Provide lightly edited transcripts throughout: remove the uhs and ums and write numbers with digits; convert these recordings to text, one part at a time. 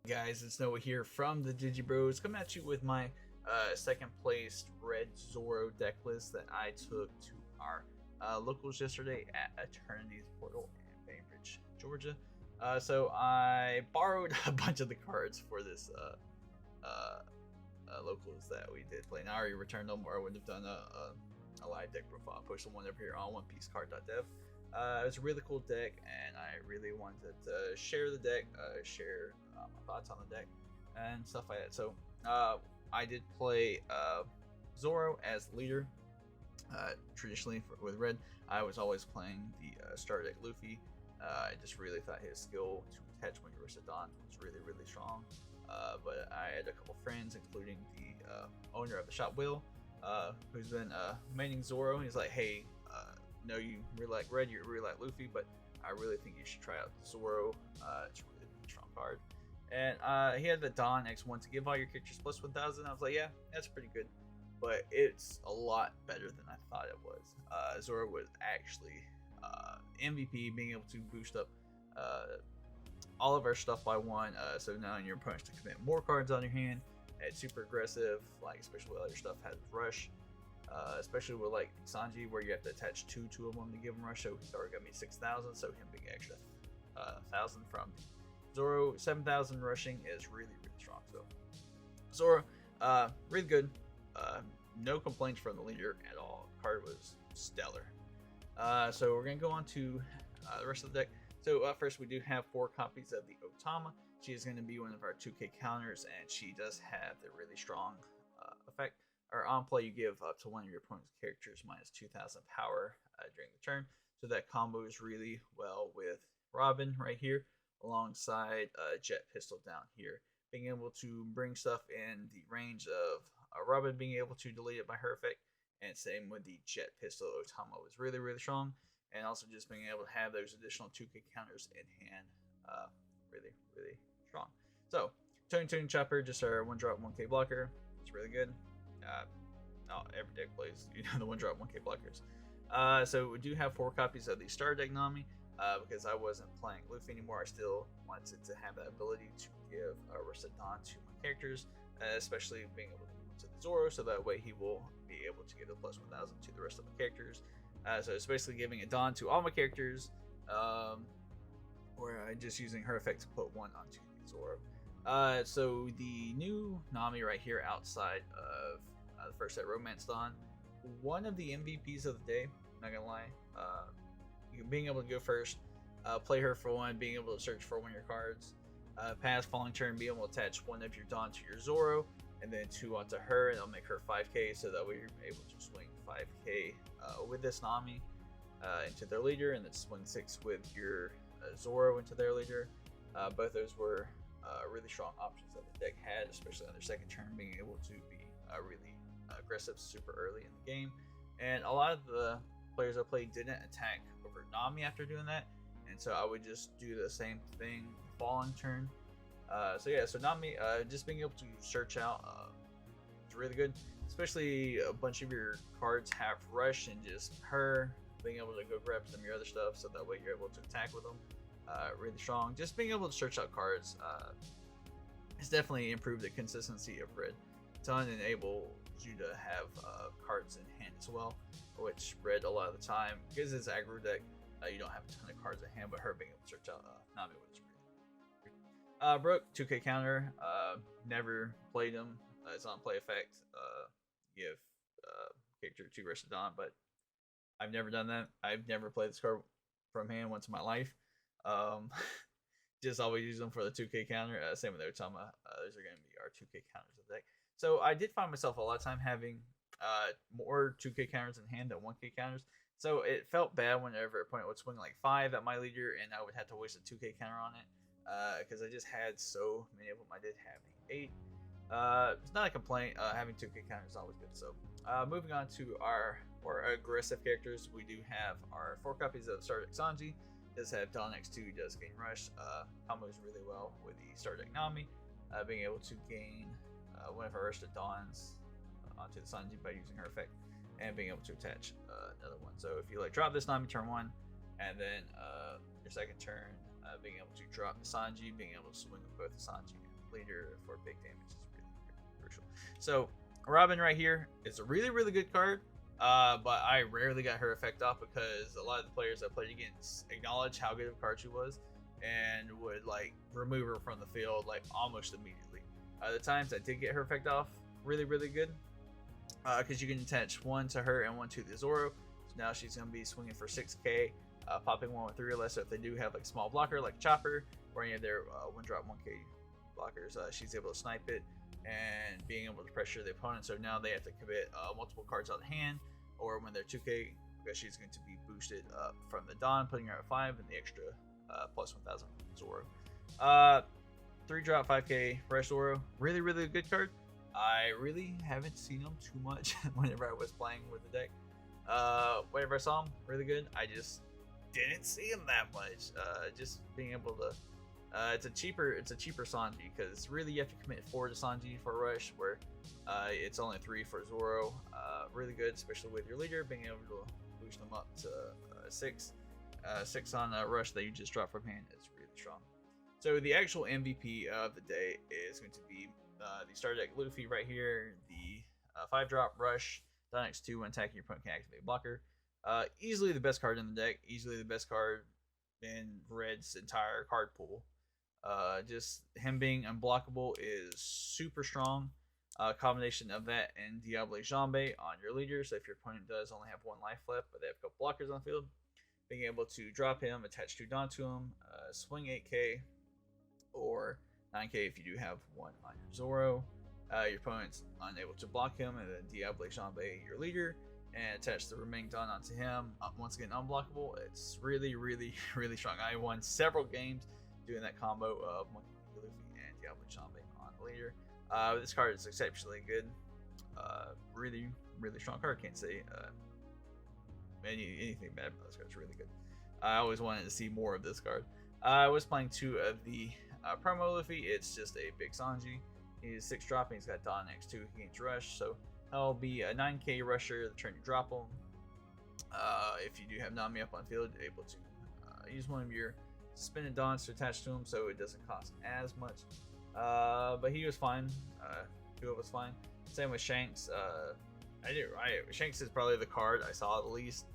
Guys, it's Noah here from the Digibros, coming at you with my second placed red Zoro deck list that I took to our locals yesterday at Eternity's Portal in Bainbridge, Georgia. So I borrowed a bunch of the cards for this locals that we did play, and I already returned them, or I wouldn't have done a live deck profile. I posted one over here on OnePieceCard.dev. It was a really cool deck, and I really wanted to share the deck, share my thoughts on the deck, and stuff like that. So I did play Zoro as leader. Traditionally, with Red, I was always playing the starter deck Luffy. I just really thought his skill to catch when you were Dawn was really strong. But I had a couple friends, including the owner of the shop, Will, who's been maining Zoro. He's like, hey, know you really like Red, you really like Luffy, but I really think you should try out Zoro. It's a really strong card. And he had the Dawn X1 to give all your characters plus 1000. I was like, yeah, that's pretty good, but it's a lot better than I thought it was. Zoro was actually MVP, being able to boost up all of our stuff by one. So now your opponent to commit more cards on your hand. It's super aggressive, like especially with other stuff has rush. Especially with like Sanji, where you have to attach two of them to give him rush. So he's already got me 6,000, so him being extra 1,000 from Zoro, 7,000 rushing is really strong. So Zoro, really good. No complaints from the leader at all. Card was stellar. So we're gonna go on to the rest of the deck. So first, we do have 4 copies of the Otama. She is going to be one of our 2K counters, and she does have the really strong effect. Or on play, you give up to one of your opponent's characters minus 2,000 power during the turn. So that combos really well with Robin right here, alongside Jet Pistol down here. Being able to bring stuff in the range of Robin being able to delete it by her effect, and same with the Jet Pistol. Otama was really strong, and also just being able to have those additional 2K counters in hand, really strong. So Tuning Chopper, just our 1-drop 1K blocker. It's really good. Every deck plays the 1-drop 1K blockers. So we do have 4 copies of the Star deck Nami. Because I wasn't playing Luffy anymore, I still wanted to have that ability to give Dawn to my characters, especially being able to give it to the Zoro, so that way he will be able to give the plus 1,000 to the rest of my characters. So it's basically giving a Dawn to all my characters, where I'm just using her effect to put one onto the Zoro. So the new Nami right here outside of the first set, Romance Dawn, one of the MVPs of the day, not gonna lie. Being able to go first, play her for 1, being able to search for one of your cards, pass falling turn, being able to attach one of your Dawn to your Zoro, and then 2 onto her, and it'll make her 5k, so that way you're able to swing 5k with this Nami into their leader, and then swing 6 with your Zoro into their leader. Both those were really strong options that the deck had, especially on their second turn, being able to be really aggressive super early in the game. And a lot of the players I played didn't attack over Nami after doing that, and so I would just do the same thing falling turn. So Nami, just being able to search out, it's really good, especially a bunch of your cards have rush, and just her being able to go grab some of your other stuff, so that way you're able to attack with them. Really strong. Just being able to search out cards has definitely improved the consistency of Red. Ton enables you to have cards in hand as well, which Red a lot of the time, because it's aggro deck, you don't have a ton of cards in hand, but her being able to search out Nami was really Brook, 2K counter, never played him. It's on play effect, give character 2 rest of Dawn, but I've never done that. I've never played this card from hand once in my life. Just always use them for the 2K counter. Same with Otama. Those are going to be our 2K counters of the deck. So I did find myself a lot of time having more 2K counters in hand than 1K counters. So it felt bad whenever a opponent would swing like 5 at my leader, and I would have to waste a 2K counter on it, because I just had so many of them. I did have the 8. It's not a complaint. Having 2K counters is always good. So moving on to our more aggressive characters, we do have our 4 copies of Star deck Sanji. Does have Dawn X2, does gain rush, combos really well with the Star deck Nami, being able to gain one of her Rusted Dawns onto the Sanji by using her effect, and being able to attach another one. So if you like drop this Nami turn 1, and then your second turn being able to drop the Sanji, being able to swing with both the Sanji and leader for big damage is really crucial. So Robin right here is a really good card. But I rarely got her effect off because a lot of the players I played against acknowledged how good of a card she was and would like remove her from the field like almost immediately. The times I did get her effect off, really good, because you can attach one to her and one to the Zoro. So now she's gonna be swinging for 6k, popping one with 3 or less. So if they do have like small blocker like Chopper or any of their 1-drop 1k blockers, she's able to snipe it and being able to pressure the opponent. So now they have to commit multiple cards out of hand, or when they're 2k, because she's going to be boosted up from the Dawn, putting her at 5 and the extra plus 1000 Zoro. 3-drop 5k Rush Zoro, really good card. I really haven't seen him too much whenever I was playing with the deck. Whenever I saw him, really good. I just didn't see him that much. Just being able to it's a cheaper Sanji, because really you have to commit 4 to Sanji for Rush, where it's only 3 for Zoro. Really good, especially with your leader, being able to boost them up to 6. 6 on Rush that you just drop from hand is really strong. So the actual MVP of the day is going to be the starter deck Luffy right here. The 5-drop Rush, Dynex 2 when attacking your opponent can activate blocker. Easily the best card in the deck, easily the best card in Red's entire card pool. Just him being unblockable is super strong. Combination of that and Diable Jambe on your leader. So if your opponent does only have 1 life left, but they have a couple blockers on the field, being able to drop him, attach 2 Dawn to him, swing 8k or 9k if you do have 1 on your Zoro. Your opponent's unable to block him, and then Diable Jambe your leader, and attach the remaining Dawn onto him. Once again, unblockable. It's really strong. I won several games doing that combo of Monkey Luffy and Diable Jambe on the leader. This card is exceptionally good. Really strong card. Can't say anything bad about this card. It's really good. I always wanted to see more of this card. I was playing 2 of the promo Luffy. It's just a big Sanji. He's 6-drop and he's got Dawn X2. He gains Rush, so that'll be a 9k rusher the turn you drop him. If you do have Nami up on field, you're able to use one of your spinning Dawns to attach to him, so it doesn't cost as much. But he was fine. 2 of us fine. Same with Shanks. Shanks is probably the card I saw the least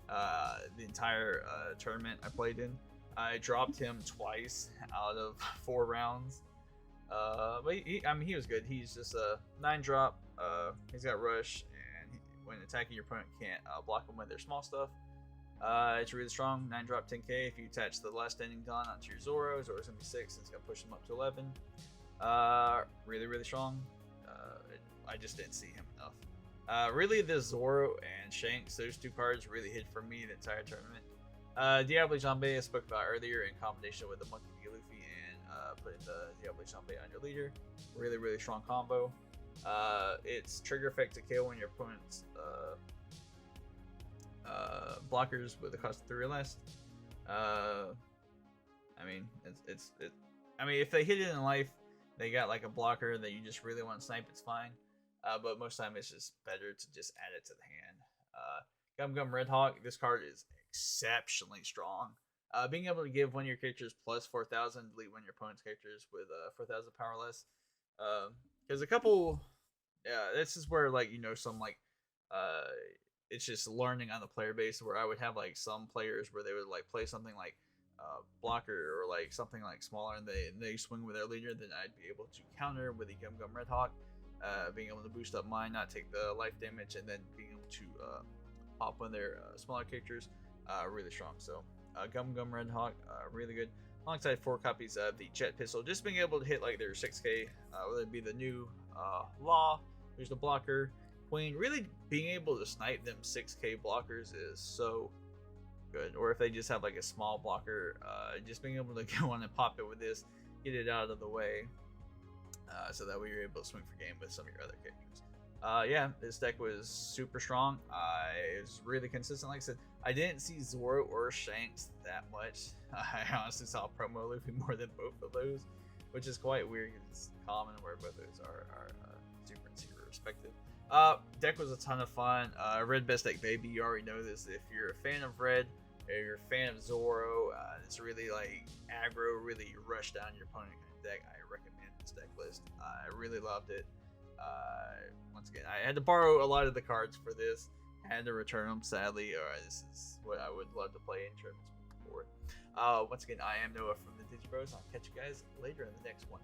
the entire tournament I played in. I dropped him twice out of 4 rounds. But he was good. He's just a 9-drop. He's got Rush, and when attacking your opponent can't block them with their small stuff. It's really strong. 9-drop 10k. If you attach the last standing Dawn onto your Zoro, Zoro's gonna be 6, and it's gonna push him up to 11. Really strong. I just didn't see him enough. Really, the Zoro and Shanks, those 2 cards really hit for me the entire tournament. Diable Jambe I spoke about earlier in combination with the Monkey D. Luffy and putting the Diable Jambe on your leader. Really strong combo. It's trigger effect to KO when your opponent's blockers with a cost of 3 or less. I mean, if they hit it in life, they got like a blocker that you just really want to snipe, it's fine. But most of the time it's just better to just add it to the hand. Gum Gum Red Hawk, this card is exceptionally strong. Being able to give one of your characters plus 4,000, delete one of your opponent's characters with 4,000 power less. Because a couple, this is where like some like it's just learning on the player base, where I would have like some players where they would like play something like blocker or like something like smaller, and they swing with their leader, then I'd be able to counter with the Gum Gum Red Hawk, being able to boost up mine, not take the life damage, and then being able to pop one of their smaller characters. Really strong. So Gum Gum Red Hawk, really good. Alongside 4 copies of the Jet Pistol, just being able to hit like their 6k, whether it be the new Law, there's the blocker, Queen. Really being able to snipe them 6k blockers is so good. Or if they just have like a small blocker, just being able to go on and pop it with this, get it out of the way, so that way you're able to swing for game with some of your other characters. Yeah, this deck was super strong. It was really consistent. Like I said, I didn't see Zoro or Shanks that much. I honestly saw Promo Luffy more than both of those, which is quite weird. It's common where both of those are super and super respected. Deck was a ton of fun. Red best deck, baby. You already know this. If you're a fan of Red, or you're a fan of Zoro, it's really like aggro, really rush down your opponent deck, I recommend this deck list. I really loved it. Once again, I had to borrow a lot of the cards for this. I had to return them, sadly. This is what I would love to play in tournaments before. Once again, I am Noah from the Digibros. I'll catch you guys later in the next one.